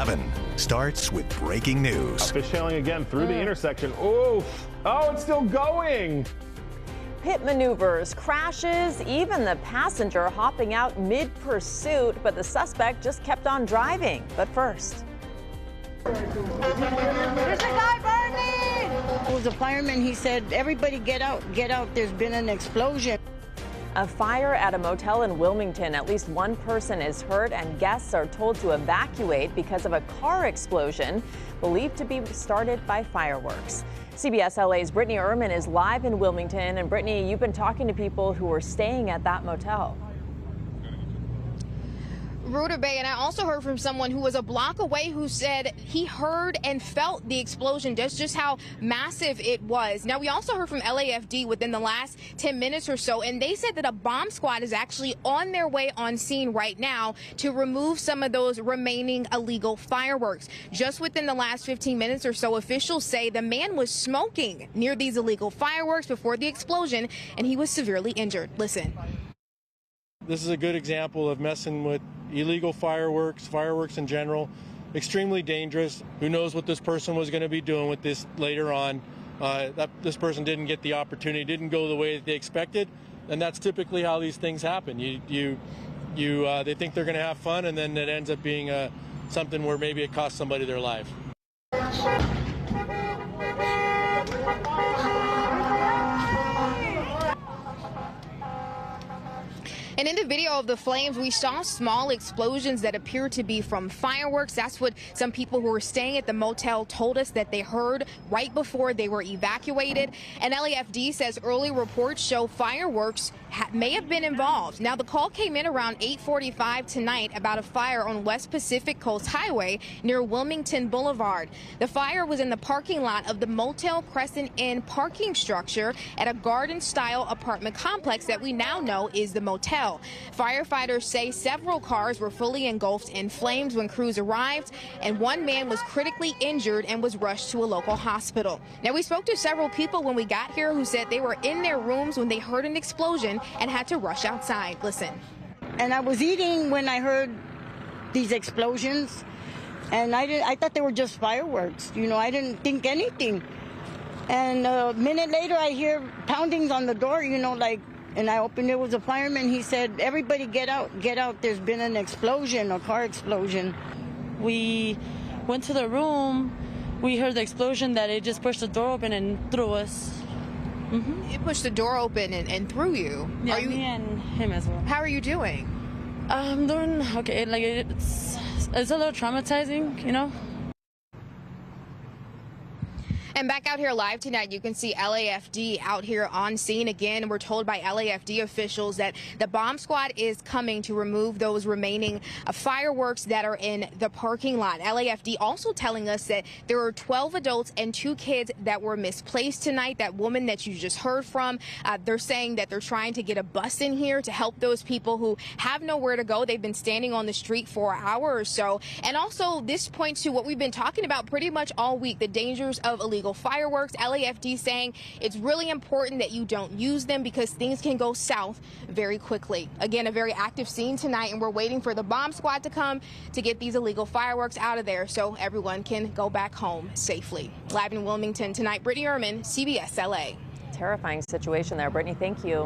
11 starts with breaking news. Fishtailing again through the intersection. Oof. Oh, it's still going. Pit maneuvers, crashes, even the passenger hopping out mid-pursuit, but the suspect just kept on driving. But first. There's a guy burning! It was a fireman. He said, everybody get out, there's been an explosion. A fire at a motel in Wilmington. At least one person is hurt, and guests are told to evacuate because of a car explosion believed to be started by fireworks. CBS LA's Brittany Ehrman is live in Wilmington. And Brittany, you've been talking to people who were staying at that motel. Ruder Bay, and I also heard from someone who was a block away who said he heard and felt the explosion, just how massive it was. Now, we also heard from LAFD within the last 10 minutes or so, and they said that a bomb squad is actually on their way on scene right now to remove some of those remaining illegal fireworks. Just within the last 15 minutes or so, officials say the man was smoking near these illegal fireworks before the explosion, and he was severely injured. Listen. This is a good example of messing with illegal fireworks in general. Extremely dangerous. Who knows what this person was going to be doing with this later on. This person didn't get the opportunity, didn't go the way that they expected, and that's typically how these things happen. They think they're going to have fun, and then it ends up being something where maybe it costs somebody their life. And in the video of the flames, we saw small explosions that appear to be from fireworks. That's what some people who were staying at the motel told us that they heard right before they were evacuated. And LAFD says early reports show fireworks may have been involved. Now, the call came in around 8:45 tonight about a fire on West Pacific Coast Highway near Wilmington Boulevard. The fire was in the parking lot of the Motel Crescent Inn parking structure at a garden-style apartment complex that we now know is the motel. Firefighters say several cars were fully engulfed in flames when crews arrived, and one man was critically injured and was rushed to a local hospital. Now, we spoke to several people when we got here who said they were in their rooms when they heard an explosion and had to rush outside. Listen. And I was eating when I heard these explosions, and I thought they were just fireworks. You know, I didn't think anything. And a minute later, I hear poundings on the door, you know, like, and I opened, it was a fireman. He said, everybody get out, there's been an explosion, a car explosion. We went to the room, we heard the explosion that it just pushed the door open and threw us. Mm-hmm. It pushed the door open and threw you? Yeah, me and him as well. How are you doing? I'm doing okay. Like, it's a little traumatizing, you know? And back out here live tonight, you can see LAFD out here on scene again. We're told by LAFD officials that the bomb squad is coming to remove those remaining fireworks that are in the parking lot. LAFD also telling us that there are 12 adults and 2 kids that were misplaced tonight. That woman that you just heard from, they're saying that they're trying to get a bus in here to help those people who have nowhere to go. They've been standing on the street for an hour or so. And also, this points to what we've been talking about pretty much all week, the dangers of illegal fireworks. LAFD saying it's really important that you don't use them because things can go south very quickly. Again, a very active scene tonight, and we're waiting for the bomb squad to come to get these illegal fireworks out of there so everyone can go back home safely. Live in Wilmington tonight, Brittany Ehrman, CBS LA. Terrifying situation there, Brittany. Thank you.